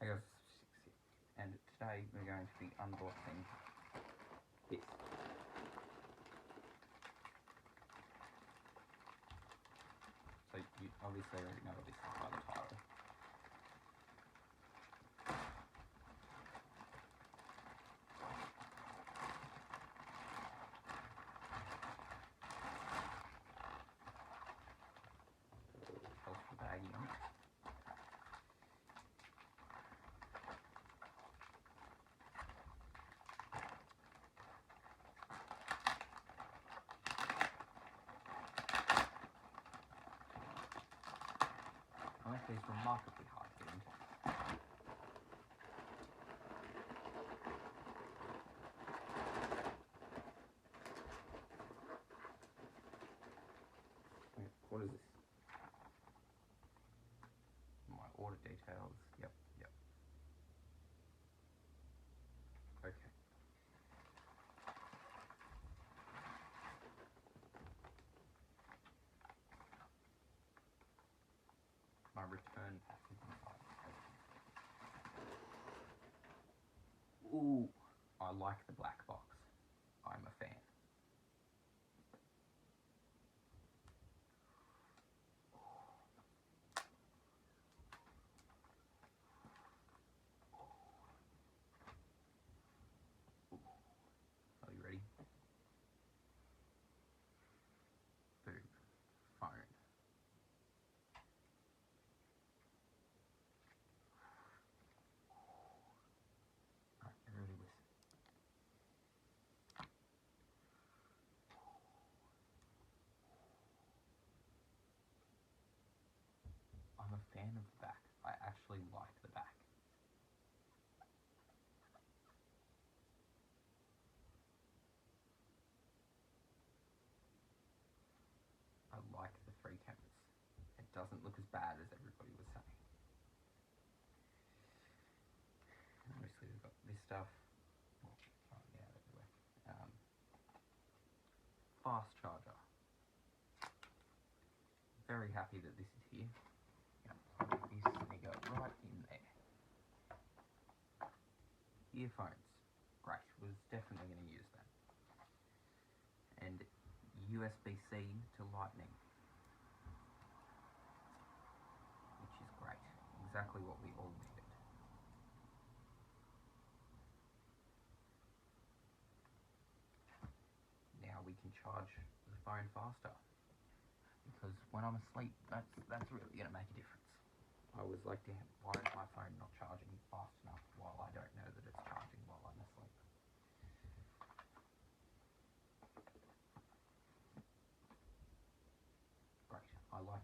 Hey guys, and today we're going to be unboxing this. So you obviously already know what this is by the title. Ultra baggy on it. Honestly, it's remarkably hard to get into. Wait, what is this? My order details. Yep. Okay. My return package inside. Ooh, I like the black box. I'm a fan. Are you ready? Boom. Phone. Alright, everybody listen. I'm a fan of the back. I actually like the back. I like the 3 cameras. It doesn't look as bad as everybody was saying. And obviously we've got this stuff. Well, yeah, everywhere. Fast charger. Very happy that this is here. Plug this nigga right in there. Earphones. Great. Was definitely going to use them. And USB-C to Lightning. Which is great. Exactly what we all needed. Now we can charge the phone faster. Because when I'm asleep, that's really going to make a difference. I always like to, why is my phone not charging fast enough while I don't know that it's charging while I'm asleep? Great, I like